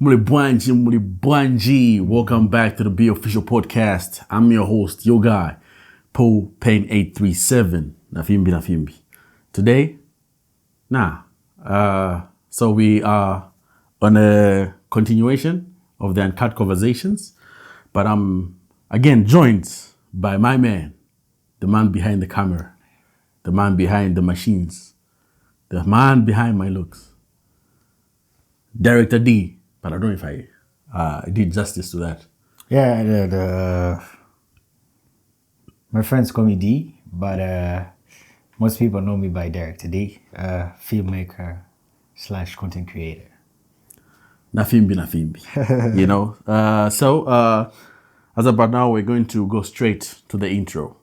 Mulibwanji. Welcome back to the BeOfficial podcast. I'm your host, your guy, Po Pain 837. Nafimbi. Today, so we are on a continuation of the Uncut Conversations, but I'm again joined by my man, the man behind the camera, the man behind the machines, the man behind my looks, Director D. But I don't know if I did justice to that. Yeah, my friends call me D, but most people know me by Director D, filmmaker / content creator. Nafimbi. You know. So as about now, we're going to go straight to the intro.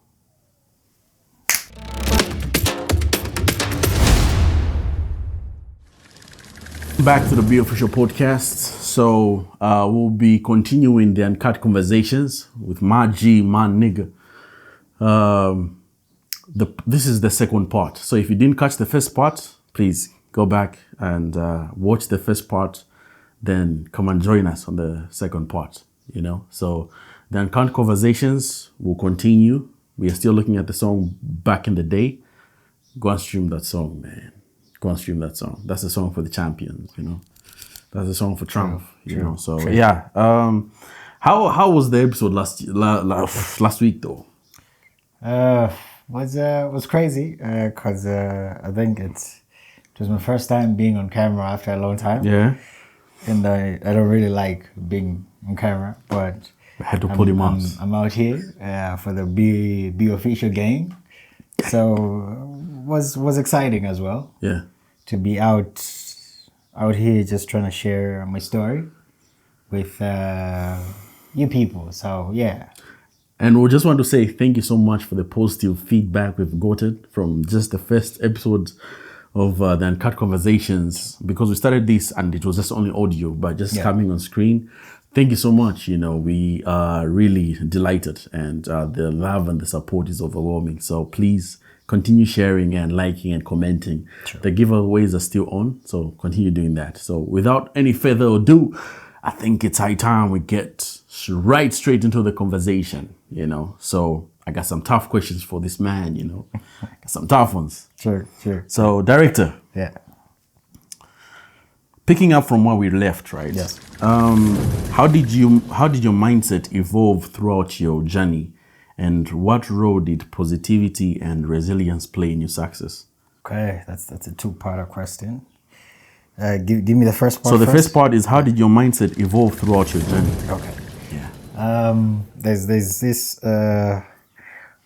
Back to the BeOfficial podcast. So we'll be continuing the Uncut Conversations with my G, my nigga. This is the second part. So if you didn't catch the first part, please go back and watch the first part. Then come and join us on the second part. You know. So the Uncut Conversations will continue. We are still looking at the song Back in the Day. Go and stream that song, man. Go and stream that song. That's a song for the champions, you know. That's a song for Trump, you know. So True. yeah. How was the episode last week though? Was crazy because I think it was my first time being on camera after a long time. Yeah. And I don't really like being on camera, but I had to pull him out. I'm out here for the BeOfficial game. So was exciting as well. Yeah. To be out here just trying to share my story with you people. So yeah. And we just want to say thank you so much for the positive feedback we've gotten from just the first episode of the Uncut Conversations, because we started this and it was just only audio, but just coming on screen. Thank you so much. You know, we are really delighted, and the love and the support is overwhelming. So please continue sharing and liking and commenting. Sure. The giveaways are still on, so continue doing that. So without any further ado, I think it's high time we get right straight into the conversation, you know. So I got some tough questions for this man, you know. Got some tough ones. Sure. So, Director. Yeah. Picking up from where we left, right? Yes. How did your mindset evolve throughout your journey, and what role did positivity and resilience play in your success? Okay, that's a two-part question. Give me the first part. So the first part is, how did your mindset evolve throughout your journey? Okay. Yeah. There's this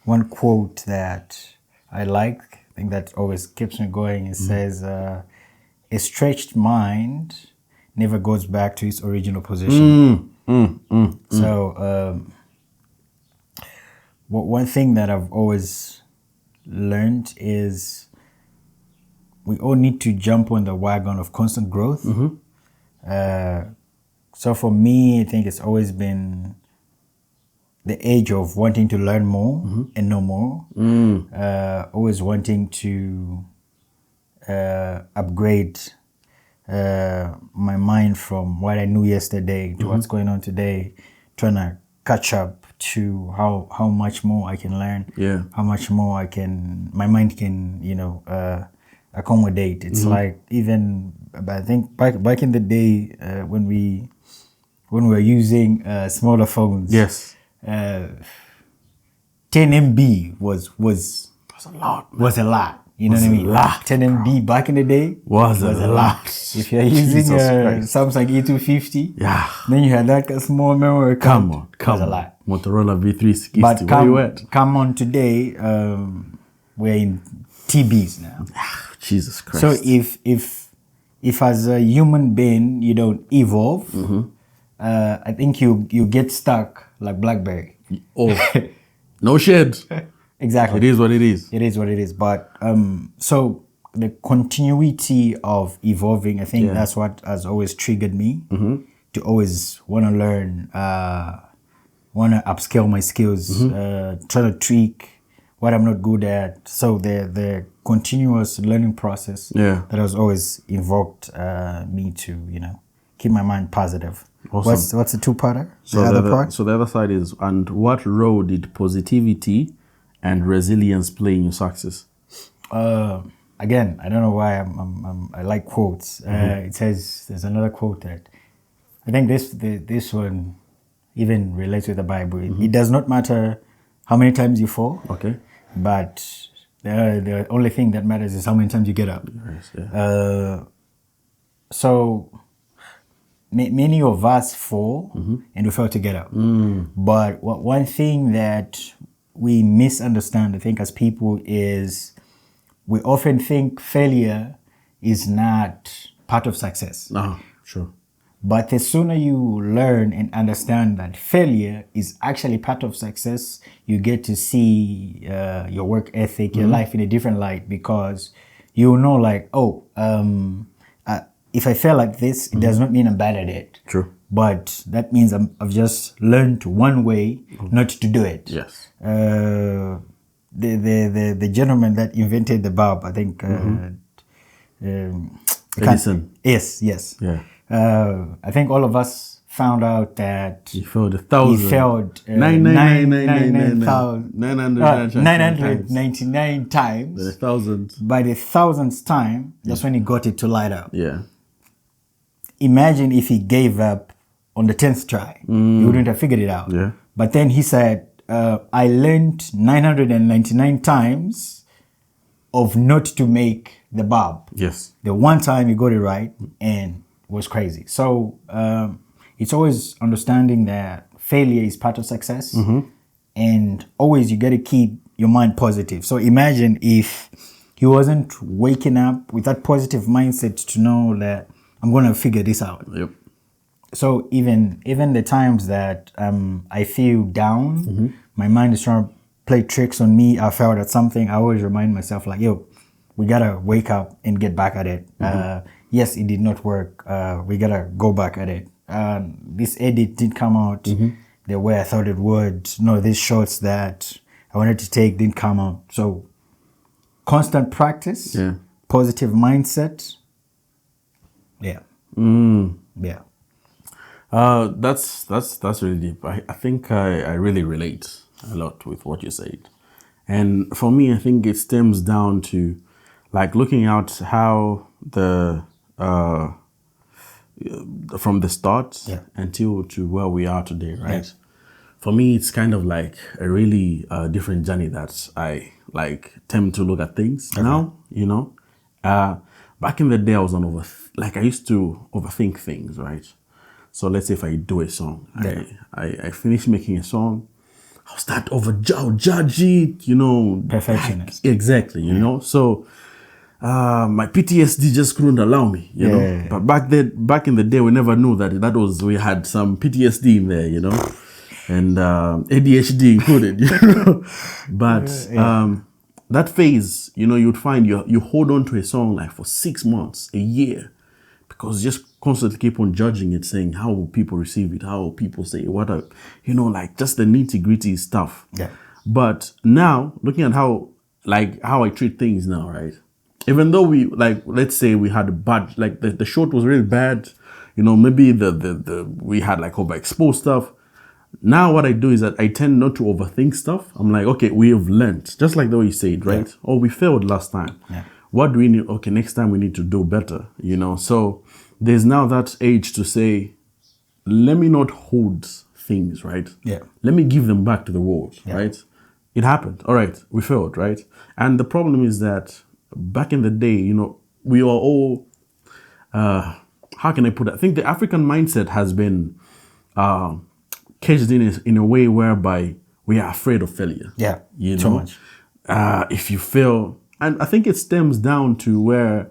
one quote that I like. I think that always keeps me going. It says, "A stretched mind never goes back to its original position." So one thing that I've always learned is we all need to jump on the wagon of constant growth. So for me, I think it's always been the age of wanting to learn more and know more. Always wanting to upgrade my mind from what I knew yesterday to what's going on today, trying to catch up to how much more I can learn, how much more my mind can, accommodate. It's like, even, I think back in the day when we were using smaller phones. Yes. 10 MB was a lot. Was a lot. You know what I mean? 10 MB back in the day was a lot. If you're using Samsung E250, then you had that small memory card. Come on. A lot. Motorola V360. But where you at? Come on today, we're in TBs now. Jesus Christ. So if as a human being you don't evolve, I think you get stuck like BlackBerry. Oh, no shit. Exactly. It is what it is. It is what it is. But so the continuity of evolving, I think that's what has always triggered me to always want to learn, want to upscale my skills, try to tweak what I'm not good at. So the continuous learning process that has always invoked me to keep my mind positive. Awesome. What's the two-parter? So the other side is, and what role did positivity and resilience play in your success? Again, I don't know why I like quotes. It says, there's another quote that I think this one even relates with the Bible. It does not matter how many times you fall, Okay. but the only thing that matters is how many times you get up. Yes, yeah. So many of us fall and we fail to get up. But one thing that we misunderstand, I think, as people is we often think failure is not part of success. Sure. But the sooner you learn and understand that failure is actually part of success, you get to see your work ethic, your life in a different light, because you know, like, if I fail like this, it does not mean I'm bad at it. True. But that means I've just learned one way not to do it. Yes. The gentleman that invented the bulb, I think, Edison. Yes. Yeah. I think all of us found out that he failed 1,000. He failed 999 times. The 1,000th. By the 1,000th time, that's when he got it to light up. Yeah. Imagine if he gave up on the 10th try. He wouldn't have figured it out. Yeah. But then he said, I learned 999 times of not to make the bulb. Yes. The one time he got it right and was crazy. So it's always understanding that failure is part of success, and always you got to keep your mind positive. So imagine if he wasn't waking up with that positive mindset to know that I'm going to figure this out. Yep. So even the times that I feel down, my mind is trying to play tricks on me, I failed at something, I always remind myself, like, yo, we got to wake up and get back at it. Yes, it did not work. We got to go back at it. This edit didn't come out the way I thought it would. No, these shots that I wanted to take didn't come out. So constant practice, positive mindset. Yeah. Yeah. That's really deep. I think I really relate a lot with what you said. And for me, I think it stems down to like looking at how from the start until to where we are today, right? Yeah. For me, it's kind of like a really different journey that I like tend to look at things now, you know. Back in the day, I was I used to overthink things, right? So let's say if I do a song, I finish making a song, I'll start judge it, you know. Perfectionist. Exactly, you know. So my PTSD just couldn't allow me, you know. But back in the day, we never knew that we had some PTSD in there, you know, and ADHD included, you know. But that phase, you know, you'd find you hold on to a song like for 6 months, a year, because you just constantly keep on judging it, saying how will people receive it, how will people say you know, like just the nitty-gritty stuff. Yeah. But now, looking at how I treat things now, right? Even though we, like, let's say we had a bad, like the short was really bad, you know, maybe we had like overexposed stuff. Now what I do is that I tend not to overthink stuff. I'm like, okay, we have learned, just like the way you said, right? Yeah. Oh, we failed last time. Yeah. What do we need? Okay, next time we need to do better, you know? So there's now that age to say, let me not hold things, right? Yeah. Let me give them back to the world, right? It happened. All right, we failed, right? And the problem is that back in the day, you know, we are all, how can I put it? I think the African mindset has been caged in a way whereby we are afraid of failure. Yeah, you know? Too much. If you fail, and I think it stems down to where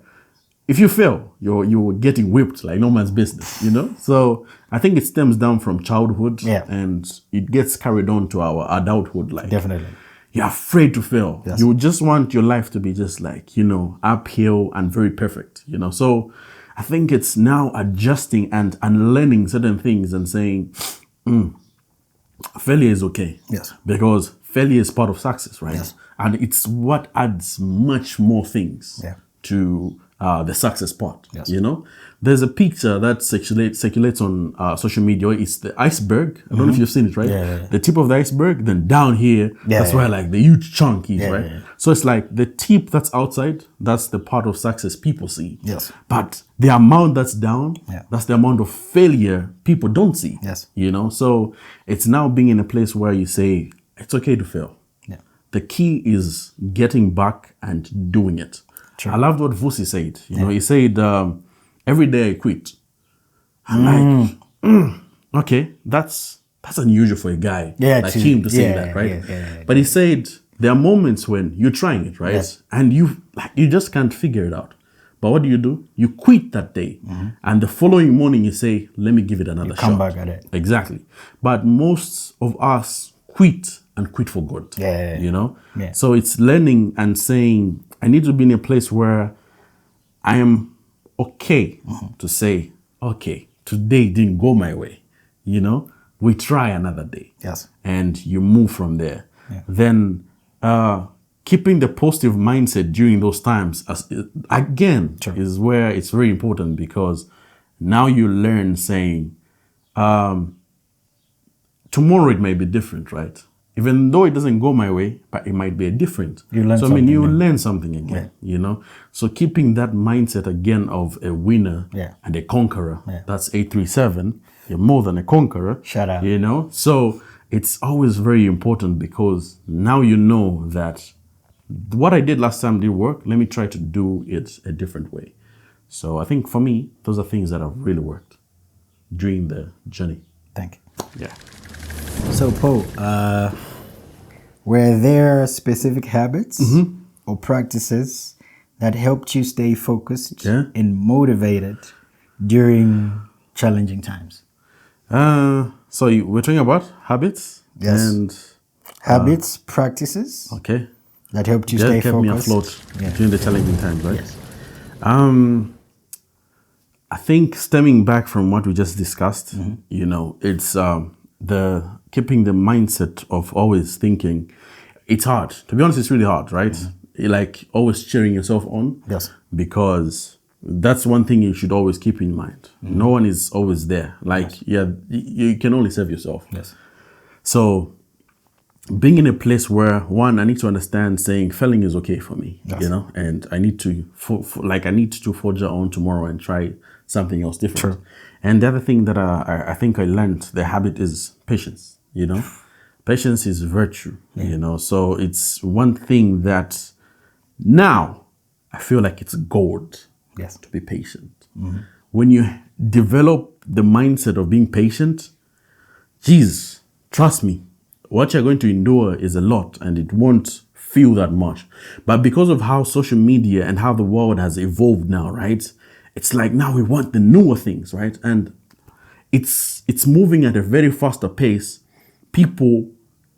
if you fail, you're getting whipped like no man's business, you know? So I think it stems down from childhood and it gets carried on to our adulthood. Like, definitely. You're afraid to fail. Yes. You just want your life to be just like, you know, uphill and very perfect, you know? So I think it's now adjusting and unlearning certain things and saying, failure is okay. Yes. Because failure is part of success, right? Yes. And it's what adds much more things to the success part. Yes. You know, there's a picture that circulates on social media. It's the iceberg. I don't know if you've seen it, right? Yeah. The tip of the iceberg, then down here, that's where like the huge chunk is, right? Yeah. So it's like the tip that's outside, that's the part of success people see. Yes. But the amount that's down, that's the amount of failure people don't see. Yes. You know, so it's now being in a place where you say, it's okay to fail. Yeah. The key is getting back and doing it. True. I loved what Fusa said. You know, he said, every day I quit. I'm like, okay, that's unusual for a guy like him to say that, right? But he said there are moments when you're trying it, right? Yes. And you just can't figure it out. But what do? You quit that day. And the following morning you say, let me give it another shot. Come back at it. Exactly. But most of us quit and quit for good. You know? Yeah. So it's learning and saying, I need to be in a place where I am okay to say, okay, today didn't go my way. You know, we try another day. Yes. And you move from there. Then keeping the positive mindset during those times, again, is where it's very important, because now you learn saying, tomorrow it may be different, right? Even though it doesn't go my way, but it might be a different. You learn something again, you know? So keeping that mindset again of a winner and a conqueror, that's 837, you're more than a conqueror. Shout out. You know? So it's always very important, because now you know that what I did last time didn't work. Let me try to do it a different way. So I think for me, those are things that have really worked during the journey. Thank you. Yeah. So, Paul, were there specific habits or practices that helped you stay focused and motivated during challenging times? So we're talking about habits? Yes. And habits, practices. Okay. That helped you stay focused. Kept me afloat during the challenging times, right? Yes. I think stemming back from what we just discussed, you know, it's the keeping the mindset of always thinking. It's hard. To be honest, it's really hard, right? Like always cheering yourself on. Yes. Because that's one thing you should always keep in mind. No one is always there. Like, you can only save yourself. Yes. So being in a place where, one, I need to understand saying failing is okay for me, you know, and I need to, I need to forge on tomorrow and try something else different. True. And the other thing that I think I learned, the habit, is patience, you know. Patience is virtue, you know. So it's one thing that now I feel like it's gold to be patient. When you develop the mindset of being patient, geez, trust me, what you're going to endure is a lot, and it won't feel that much. But because of how social media and how the world has evolved now, right? It's like now we want the newer things, right? And it's moving at a very faster pace. People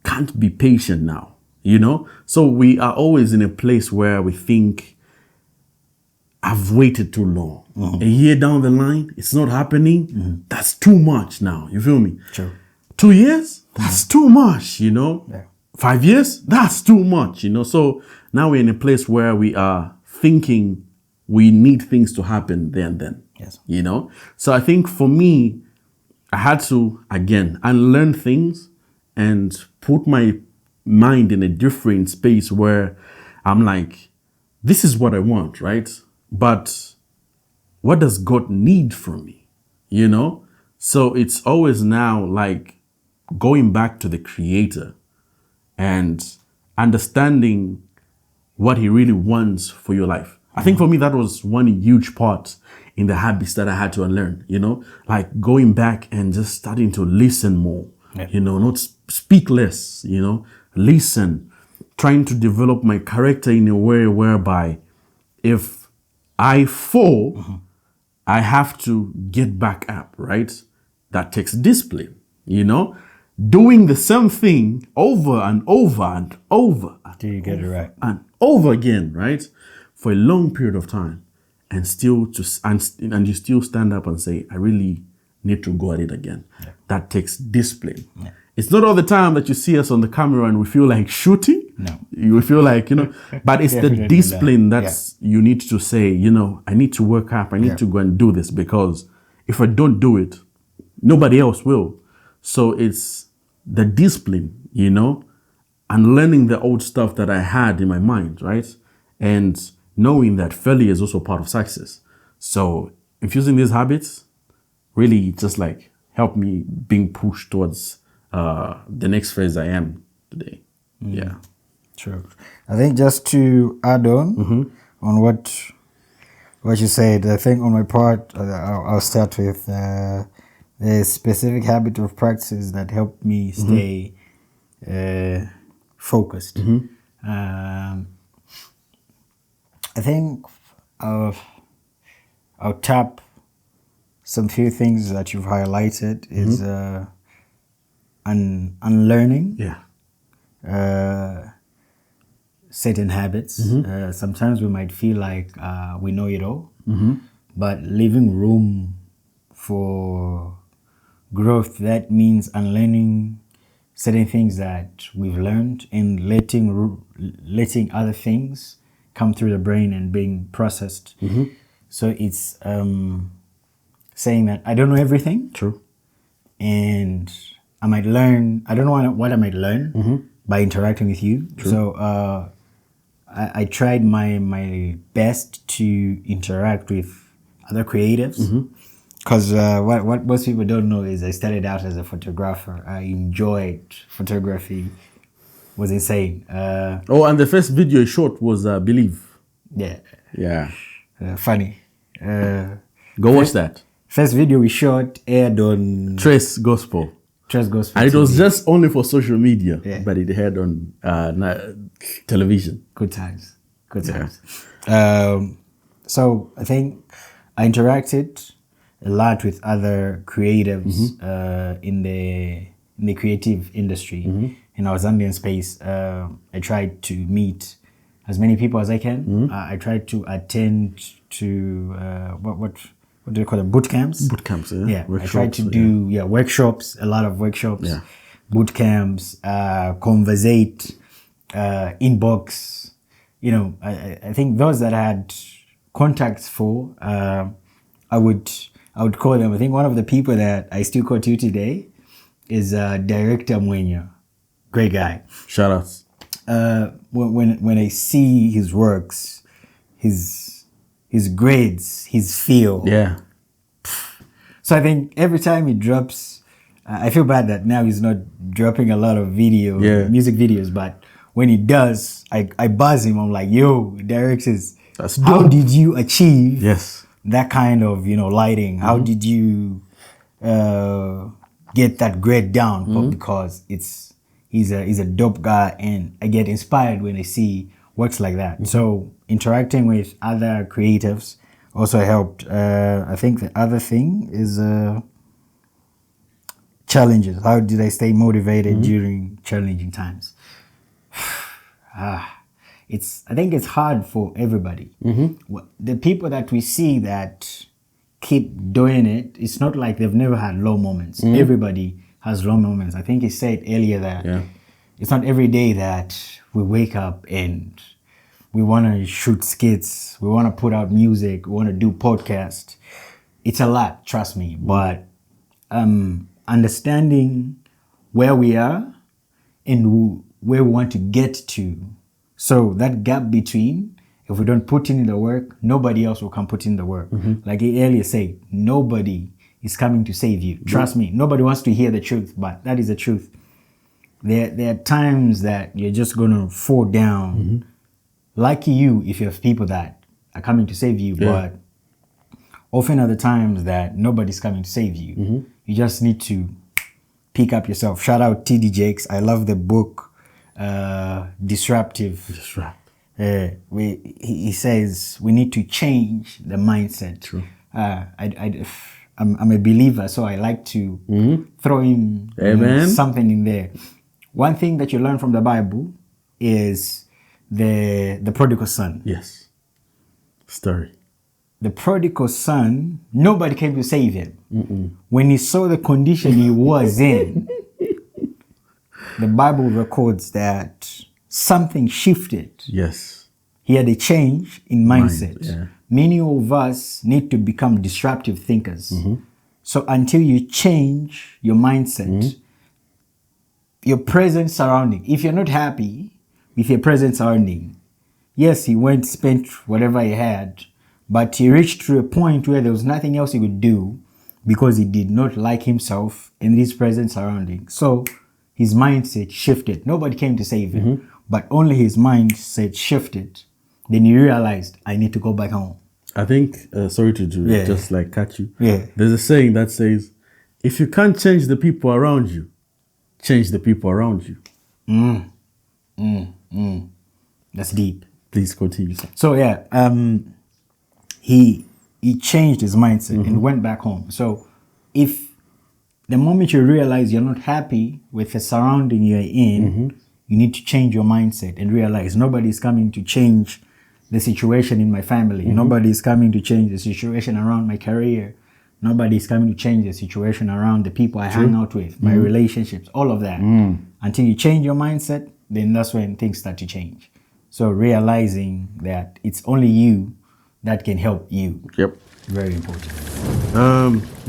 can't be patient now, you know? So we are always in a place where we think, I've waited too long. A year down the line, it's not happening. That's too much now. You feel me? True. 2 years? That's too much, you know? 5 years? That's too much, you know? So now we're in a place where we are thinking we need things to happen there and then. Yes. You know? So I think for me, I had to, again, unlearn things and put my mind in a different space where I'm like, this is what I want, right? But what does God need from me? You know? So it's always now like going back to the Creator and understanding what He really wants for your life. I think for me, that was one huge part in the habits that I had to unlearn, you know, like going back and just starting to listen more, you know, not speak less, you know, listen, trying to develop my character in a way whereby if I fall, I have to get back up, right? That takes discipline, you know, doing the same thing over and over and over. Till you get it right. And over again, right? For a long period of time, and and you still stand up and say, I really need to go at it again. That takes discipline. It's not all the time that you see us on the camera and we feel like shooting. No. You feel like, but it's the Definitely discipline not. that's you need to say, I need to work up. I need Yeah. to go and do this, because if I don't do it, nobody else will. So it's the discipline, and learning the old stuff that I had in my mind, right? And knowing that failure is also part of success. So infusing these habits really just like help me being pushed towards the next phase I am today. Yeah. True. I think just to add on what you said, I think on my part, I'll start with the specific habit of practices that help me stay focused. I think I'll tap some few things that you've highlighted is unlearning. Yeah. Certain habits. Sometimes we might feel like we know it all, but leaving room for growth, that means unlearning certain things that we've learned and letting other things come through the brain and being processed. So it's saying that I don't know everything. True. And I might learn, I don't know what I might learn by interacting with you. True. So I tried my best to interact with other creatives, because what most people don't know is I started out as a photographer. I enjoyed photography, was insane. And the first video you shot was Believe. Yeah. Yeah. Funny. Go watch that. First video we shot aired on Trace Gospel. Trace Gospel. And it was just only for social media, Yeah. but it aired on television. Good times. Good times. So I think I interacted a lot with other creatives in the creative industry. In our Zambian space, I tried to meet as many people as I can. I tried to attend to what do they call them? Boot camps. Boot camps, yeah. Yeah, Workshops, I tried to do workshops, a lot of workshops, Yeah. boot camps, conversate, inbox. I think those that I had contacts for, I would call them. I think one of the people that I still call to today is Director Mwenya. Great guy. Shout outs. When I see his works, his grades, his feel. Yeah. So I think every time he drops, I feel bad that now he's not dropping a lot of music videos, but when he does, I buzz him. I'm like, yo, Derek says, how did you achieve that kind of, lighting? How did you get that grade down? But because he's a dope guy, and I get inspired when I see works like that. So interacting with other creatives also helped. I think the other thing is challenges. How did I stay motivated during challenging times? I think it's hard for everybody. The people that we see that keep doing it, it's not like they've never had low moments. Everybody has low moments. I think he said earlier that it's not every day that we wake up and we want to shoot skits, we want to put out music, we want to do podcasts. It's a lot, trust me. But understanding where we are and where we want to get to. So that gap between, if we don't put in the work, nobody else will come put in the work. Like he earlier said, nobody is coming to save you. Trust me, nobody wants to hear the truth, but that is the truth. There are times that you're just going to fall down. Lucky you if you have people that are coming to save you, but often are the times that nobody's coming to save you. You just need to pick up yourself. Shout out TD Jakes. I love the book, Disruptive. He says we need to change the mindset. True. I'm a believer, so I like to throw in something in there. One thing that you learn from the Bible is the prodigal son. Yes. Story. The prodigal son, nobody came to save him. When he saw the condition he was in, the Bible records that something shifted. Yes. He had a change in mindset. Yeah. Many of us need to become disruptive thinkers. So until you change your mindset, your present surrounding, if you're not happy with your present surrounding, yes, he went, spent whatever he had, but he reached to a point where there was nothing else he could do because he did not like himself in his present surrounding. So his mindset shifted. Nobody came to save him, but only his mindset shifted. Then he realized, I need to go back home. I think, sorry to do it, just like catch you. Yeah. There's a saying that says, if you can't change the people around you, change the people around you. That's deep. Please continue, sir. So yeah, he changed his mindset and went back home. So if the moment you realize you're not happy with the surrounding you're in, you need to change your mindset and realize nobody's coming to change the situation in my family. Nobody's coming to change the situation around my career. Nobody's coming to change the situation around the people I hang out with, my relationships, all of that. Until you change your mindset, then that's when things start to change. So realizing that it's only you that can help you. Yep. Very important.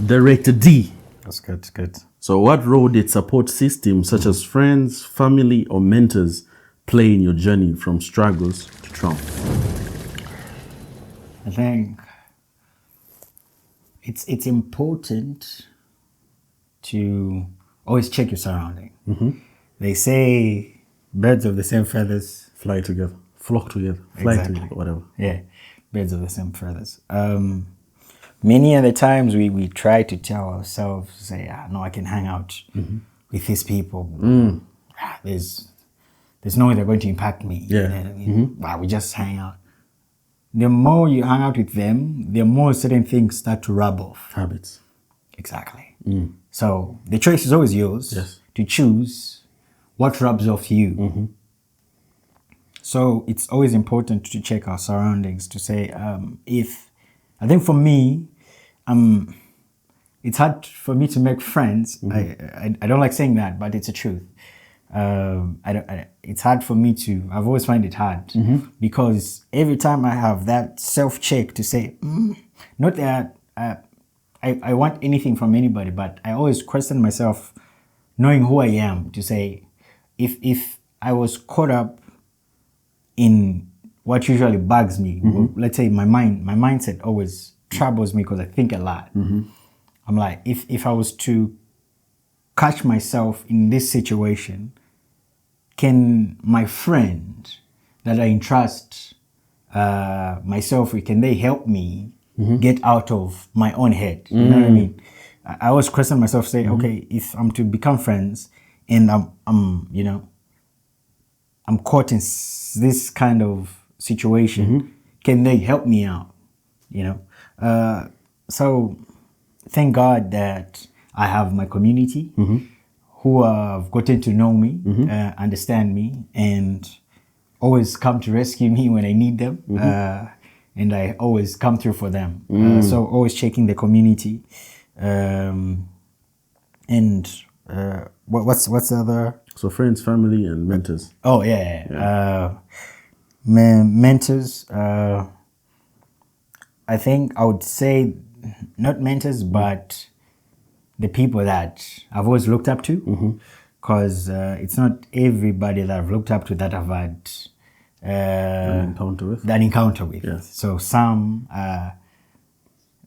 Director D. That's good, good. So what role did support systems such as friends, family, or mentors play in your journey from struggles to triumph? I think it's important to always check your surrounding. They say birds of the same feathers Fly together, flock together, fly together, whatever. Yeah, birds of the same feathers. Many of the times we try to tell ourselves, say, no, I can hang out with these people. There's no way they're going to impact me. Yeah. You know what I mean? Wow, we just hang out. The more you hang out with them, the more certain things start to rub off. Habits. Exactly. So the choice is always yours to choose what rubs off you. So it's always important to check our surroundings to say, I think for me, it's hard for me to make friends. I don't like saying that, but it's the truth. It's hard for me to, I've always find it hard because every time I have that self-check to say, not that I want anything from anybody, but I always question myself, knowing who I am, to say, if I was caught up in what usually bugs me, let's say my mindset always troubles me because I think a lot. I'm like, if I was to catch myself in this situation, can my friend that I entrust myself with, can they help me get out of my own head? You know what I mean? I always question myself, say, okay, if I'm to become friends and I'm caught in this kind of situation, can they help me out? So thank God that I have my community who have gotten to know me, understand me, and always come to rescue me when I need them. And I always come through for them. So always checking the community. What's the other? So friends, family, and mentors. Oh, yeah. Mentors, I think I would say not mentors, but the people that I've always looked up to, because it's not everybody that I've looked up to that I've had An encounter with. Yeah. So some,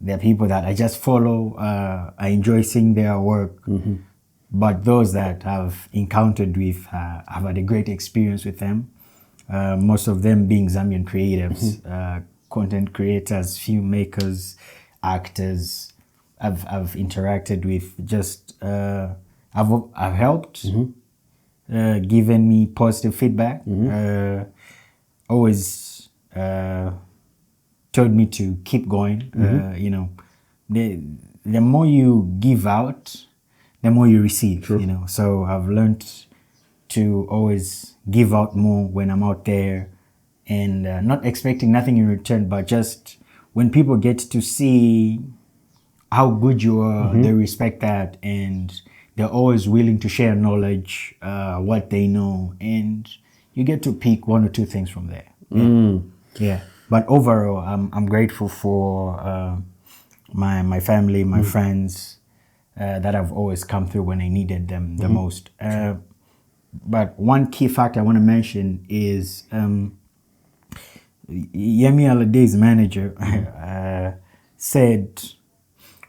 there are people that I just follow, I enjoy seeing their work, but those that I've encountered with, I've had a great experience with them. Most of them being Zambian creatives, content creators, filmmakers, actors. I've interacted with. Just I've helped, given me positive feedback. Always told me to keep going. The more you give out, the more you receive. True. So I've learned to always give out more when I'm out there, and not expecting nothing in return, but just when people get to see how good you are, they respect that, and they're always willing to share knowledge, what they know, and you get to pick one or two things from there. Yeah. But overall, I'm grateful for my family, my friends that have always come through when I needed them the most. But one key factor I want to mention is Yemi Alade's manager said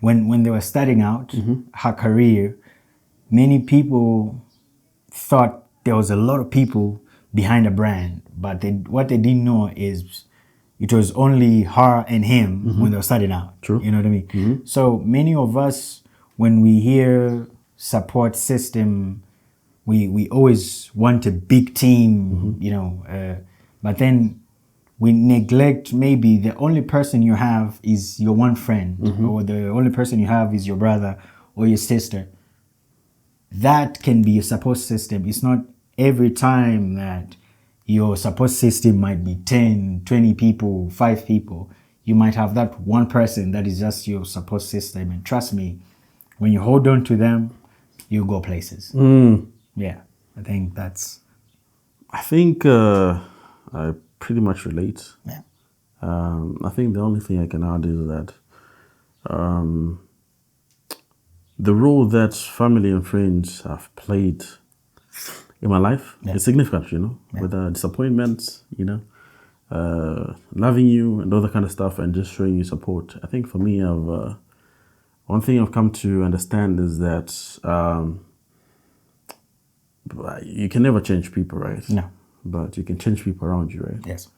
when they were starting out her career, many people thought there was a lot of people behind a brand, but what they didn't know is it was only her and him when they were starting out. True. You know what I mean? So many of us, when we hear support system, we always want a big team, you know, but then we neglect maybe the only person you have is your one friend, or the only person you have is your brother or your sister. That can be a support system. It's not every time that your support system might be 10, 20 people, 5 people. You might have that one person that is just your support system. And trust me, when you hold on to them, you go places. Yeah, I think that's... I think I pretty much relate. Yeah. I think the only thing I can add is that the role that family and friends have played in my life is significant, you know, with disappointments, you know, loving you and all that kind of stuff and just showing you support. I think for me, one thing I've come to understand is that you can never change people, right? No. But you can change people around you, right? Yes.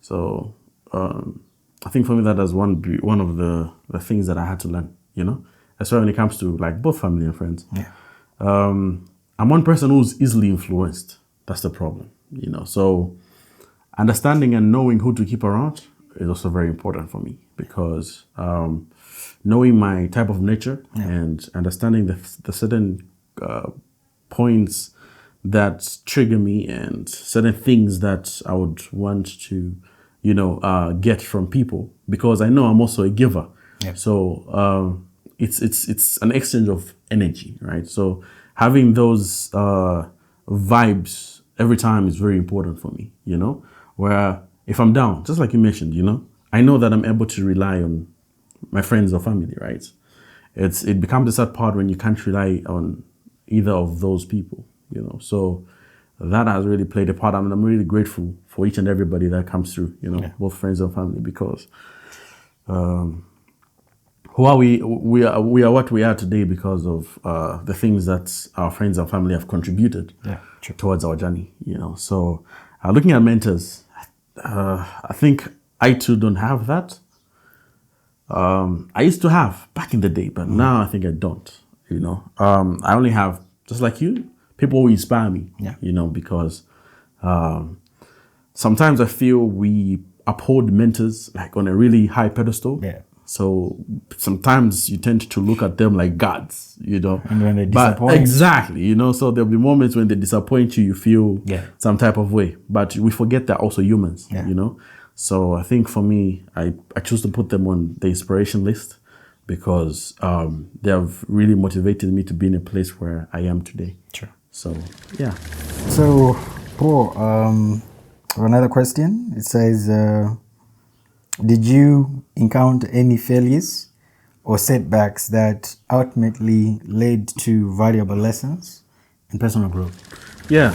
So I think for me that is one of the things that I had to learn, you know, especially when it comes to like both family and friends. Yeah. I'm one person who's easily influenced. That's the problem, you know. So understanding and knowing who to keep around is also very important for me because knowing my type of nature and understanding the certain points that trigger me and certain things that I would want to, you know, get from people because I know I'm also a giver. Yeah. So it's an exchange of energy, right? So having those vibes every time is very important for me, you know, where if I'm down, just like you mentioned, you know, I know that I'm able to rely on my friends or family, right? It becomes a sad part when you can't rely on either of those people, you know. So that has really played a part. I mean, I'm really grateful for each and everybody that comes through, you know, both friends and family, because who are we? We are what we are today because of the things that our friends and family have contributed towards our journey, you know. So looking at mentors, I think I too don't have that. I used to have back in the day, but now I think I don't, you know. I only have, just like you, people who inspire me, you know, because sometimes I feel we uphold mentors like on a really high pedestal. Yeah. So sometimes you tend to look at them like gods, you know. And when they disappoint. Exactly, you know. So there'll be moments when they disappoint you, you feel some type of way. But we forget they're also humans, you know. So I think for me, I choose to put them on the inspiration list because they have really motivated me to be in a place where I am today. Sure. So, yeah. So, Paul, another question. It says, did you encounter any failures or setbacks that ultimately led to valuable lessons in personal growth? Yeah.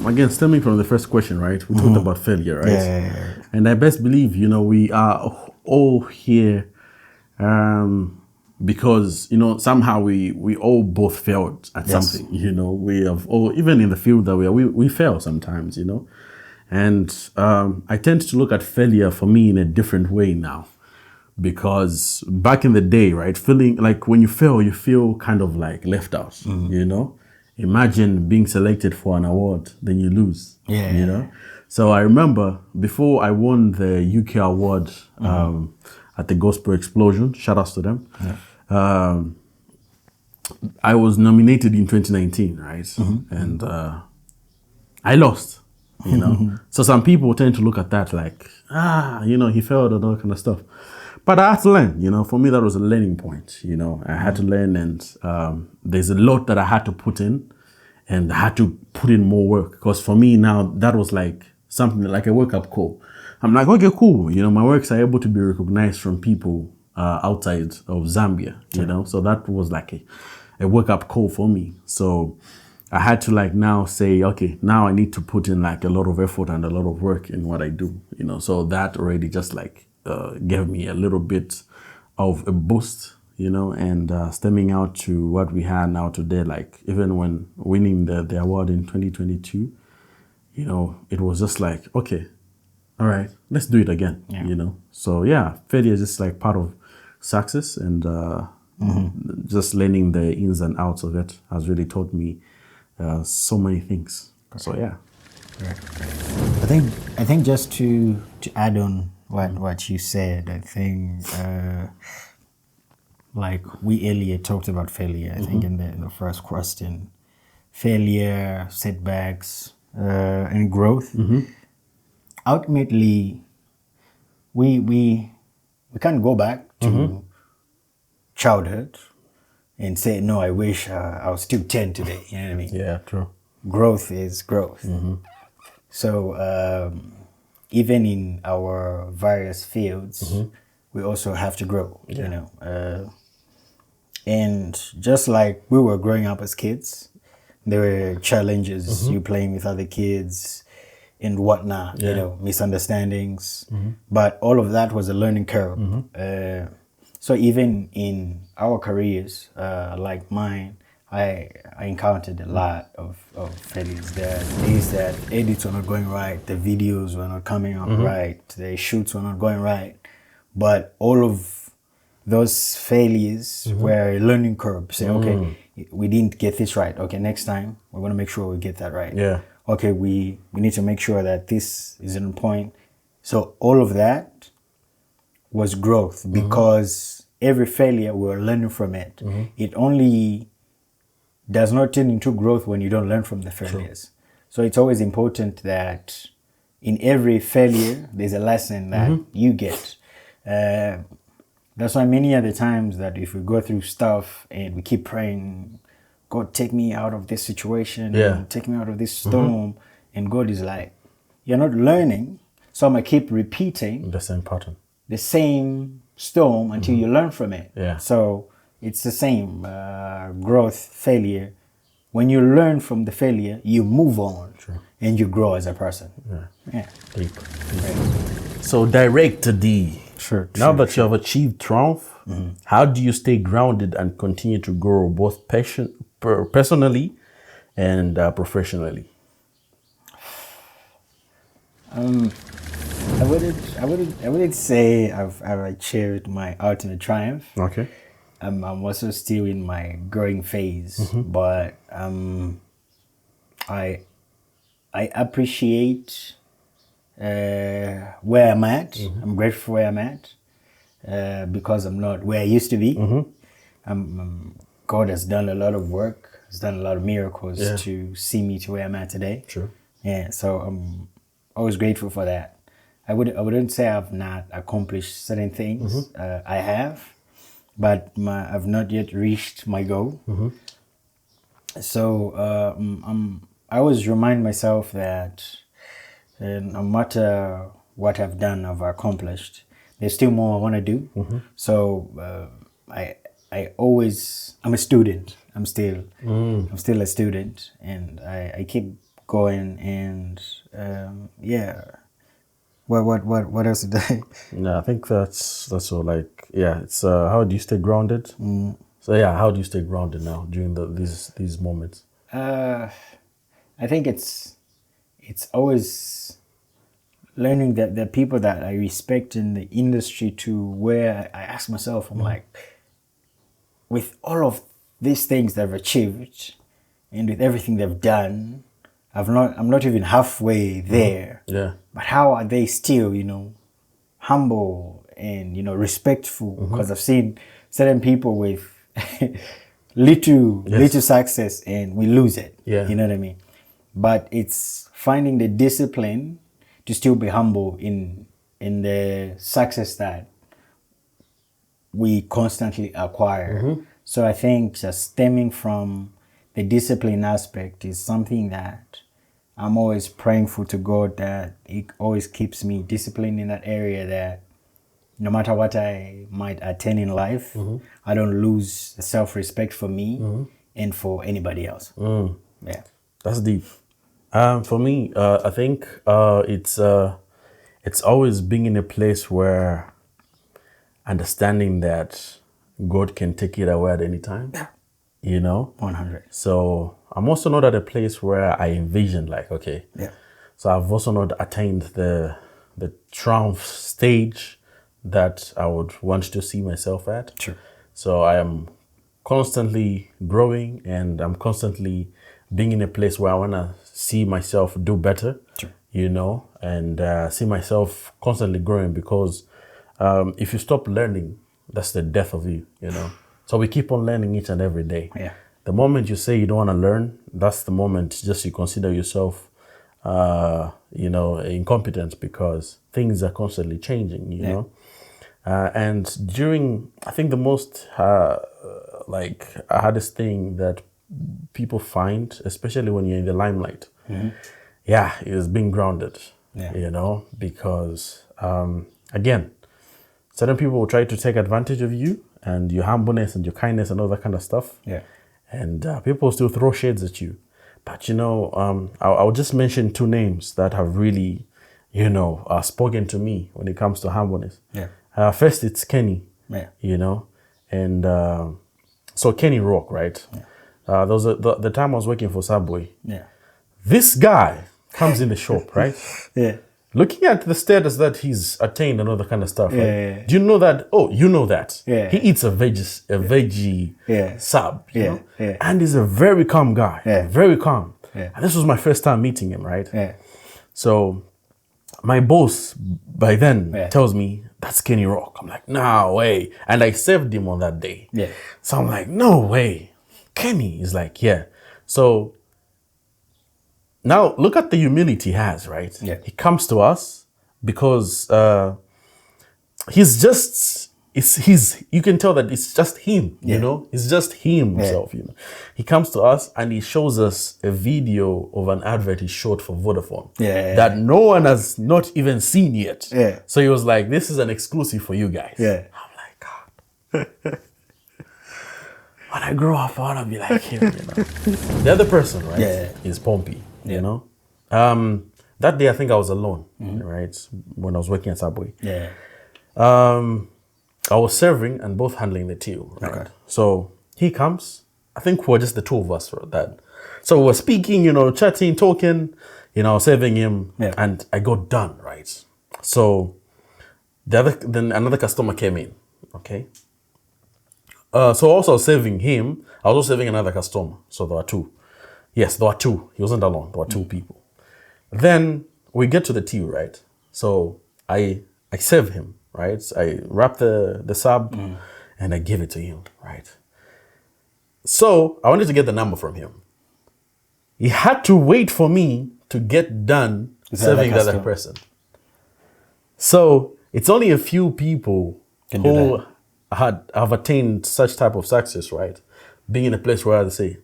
Again, stemming from the first question, right? We talked about failure, right? Yeah. And I best believe, you know, we are all here because, you know, somehow we all both failed at something, you know. We have all, even in the field that we fail sometimes, you know. And I tend to look at failure for me in a different way now. Because back in the day, right, feeling like when you fail, you feel kind of like left out, you know. Imagine being selected for an award, then you lose, you know. So I remember before I won the UK award at the Gospel Explosion, shout outs to them. I was nominated in 2019, right? And I lost, you know. So some people tend to look at that like, you know, he failed and all that kind of stuff. But I had to learn, you know. For me, that was a learning point, you know. I had to learn, and there's a lot that I had to put in. and I had to put in more work, because for me now that was like something like a wake up call. I'm like, okay, cool. You know, my works are able to be recognized from people outside of Zambia. You know, so that was like a wake up call for me. So I had to like now say, okay, now I need to put in like a lot of effort and a lot of work in what I do. You know, so that already just like gave me a little bit of a boost. You know, and stemming out to what we had now today, like even when winning the award in 2022, you know, it was just like, okay, all right, let's do it again. You know, so yeah, failure is just like part of success, and just learning the ins and outs of it has really taught me so many things. So yeah. I think just to add on what you said, I think like we earlier talked about failure. I think in the first question, failure, setbacks, and growth. Ultimately, we can't go back to childhood and say, no, I wish I was still 10 today. You know what I mean? Yeah, true. Growth is growth. So even in our various fields, we also have to grow, you know. And just like we were growing up as kids, there were challenges, you playing with other kids and whatnot, you know, misunderstandings. But all of that was a learning curve. So even in our careers, like mine, I encountered a lot of failures. There are days that edits were not going right, the videos were not coming out right, the shoots were not going right. But all of those failures were a learning curve. Say, okay, we didn't get this right. Okay, next time we're going to make sure we get that right. Yeah. Okay, we need to make sure that this is on point. So all of that was growth, because every failure we were learning from it. It only does not turn into growth when you don't learn from the failures. True. So it's always important that in every failure, there's a lesson that you get. That's why many other times that if we go through stuff and we keep praying, God, take me out of this situation, and take me out of this storm, and God is like, you're not learning, so I'm going to keep repeating the same pattern, the same storm until you learn from it. Yeah. So it's the same growth, failure. When you learn from the failure, you move on. True. And you grow as a person. Yeah. Deep. So direct to D. Now that you have achieved triumph, how do you stay grounded and continue to grow both personally and professionally? I wouldn't say I've achieved my ultimate triumph. Okay. I'm also still in my growing phase, but I appreciate where I'm at. I'm grateful for where I'm at because I'm not where I used to be. God has done a lot of work, has done a lot of miracles to see me to where I'm at today. Sure. Yeah, so I'm always grateful for that. I wouldn't say I've not accomplished certain things. I have, but I've not yet reached my goal. So I always remind myself that no matter what I've done, I've accomplished, there's still more I want to do. So I'm a student. I'm still a student, and I keep going. And what else did I? No, I think that's all. Like, it's how do you stay grounded? So how do you stay grounded now during these moments? I think it's always learning that the people that I respect in the industry, to where I ask myself, I'm like, with all of these things they've achieved and with everything they've done, I'm not even halfway there. Yeah. But how are they still, humble and, respectful? Because I've seen certain people with little success and we lose it. Yeah. You know what I mean? But it's finding the discipline to still be humble in the success that we constantly acquire. So I think just stemming from the the discipline aspect is something that I'm always praying for to God, that it always keeps me disciplined in that area, that no matter what I might attain in life, I don't lose the self-respect for me and for anybody else. Yeah. That's deep. For me, I think it's always being in a place where understanding that God can take it away at any time. Yeah. You know? 100. So I'm also not at a place where I envision like, okay. Yeah. So I've also not attained the triumph stage that I would want to see myself at. True. So I am constantly growing, and I'm constantly being in a place where I want to see myself do better. True. You know, and see myself constantly growing, because if you stop learning, that's the death of you, you know. So we keep on learning each and every day. Yeah. The moment you say you don't want to learn, that's the moment just you consider yourself, incompetent, because things are constantly changing, you know. And during, I think the most hardest thing that people find, especially when you're in the limelight, is being grounded, you know, because again, certain people will try to take advantage of you and your humbleness and your kindness and all that kind of stuff. Yeah. And people still throw shades at you. But, you know, I'll just mention two names that have really, spoken to me when it comes to humbleness. Yeah. First, it's Kenny, Yeah. And so Kenny Rock, right? Yeah. There was the time I was working for Subway. Yeah. This guy comes in the shop, right? Yeah. Looking at the status that he's attained and all that kind of stuff, right? Yeah. Do you know that? Oh, you know that. Yeah. He eats a veggie sub, you know? Yeah. And he's a very calm guy. Yeah. Very calm. Yeah. And this was my first time meeting him, right? Yeah. So my boss by then Yeah. tells me, that's Kenny Rock. I'm like, no way. And I served him on that day. Yeah. So I'm like, no way. Kenny is like, yeah. So now look at the humility he has, right? Yeah. He comes to us because you can tell that it's just him, you know? It's just himself, you know? He comes to us and he shows us a video of an advert he shot for Vodafone that no one has not even seen yet. Yeah. So he was like, this is an exclusive for you guys. Yeah. I'm like, God. When I grow up, I want to be like him, you know? The other person, right, is Pompey, you know? That day, I think I was alone, right? When I was working at Subway. Yeah. I was serving and both handling the till, right? Okay. So he comes. I think we were just the two of us for that. So we were speaking, chatting, talking, serving him, and I got done, right? So then another customer came in, okay? So also serving him, I was also serving another customer. So there were two. Yes, there were two. He wasn't alone. There were two people. Then we get to the tea, right? So I serve him, right? I wrap the sub and I give it to him, right? So I wanted to get the number from him. He had to wait for me to get done serving the other person. So it's only a few people who have attained such type of success, right? Being in a place where they say,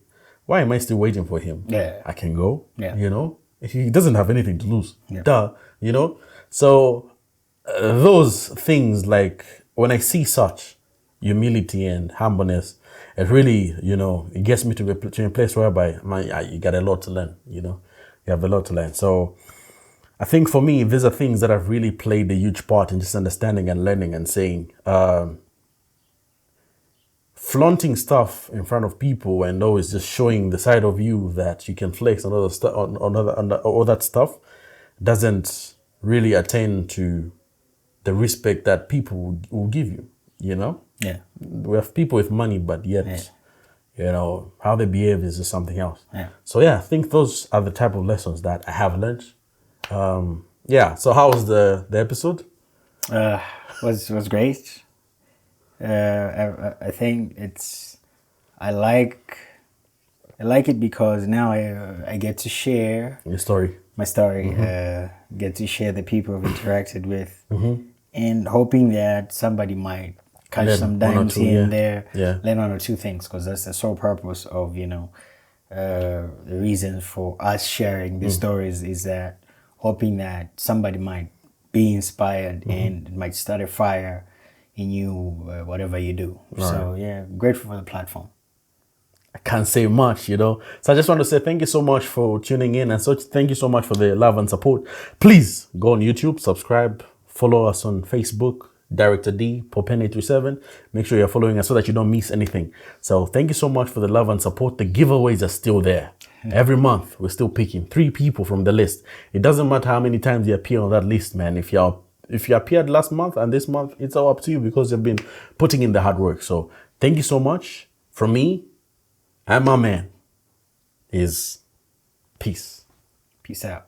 why am I still waiting for him? Yeah. I can go, Yeah. He doesn't have anything to lose. Yeah. Duh, So those things, like when I see such humility and humbleness, it really, it gets me to a place whereby you got a lot to learn, You have a lot to learn. So I think for me, these are things that have really played a huge part in just understanding and learning and saying, flaunting stuff in front of people and always just showing the side of you that you can flex on other stuff, on all that stuff, doesn't really attain to the respect that people will give you. Yeah. We have people with money, but yet, how they behave is just something else. Yeah. So I think those are the type of lessons that I have learned. So how was the episode? Was great. I think I like it because now I get to share Your story. my story, get to share the people I've interacted with, and hoping that somebody might catch some dimes here and there, learn one or two things, because that's the sole purpose of the reason for us sharing these stories is that hoping that somebody might be inspired and it might start a fire in you, whatever you do. So yeah, grateful for the platform. I can't say much, you know. So I just want to say thank you so much for tuning in, and thank you so much for the love and support. Please go on YouTube, subscribe, follow us on Facebook, Director D, Popene37. Make sure you're following us so that you don't miss anything. So thank you so much for the love and support. The giveaways are still there. Every month, we're still picking 3 people from the list. It doesn't matter how many times you appear on that list, man. If you appeared last month and this month, it's all up to you because you've been putting in the hard work. So thank you so much. From me and my man is peace. Peace out.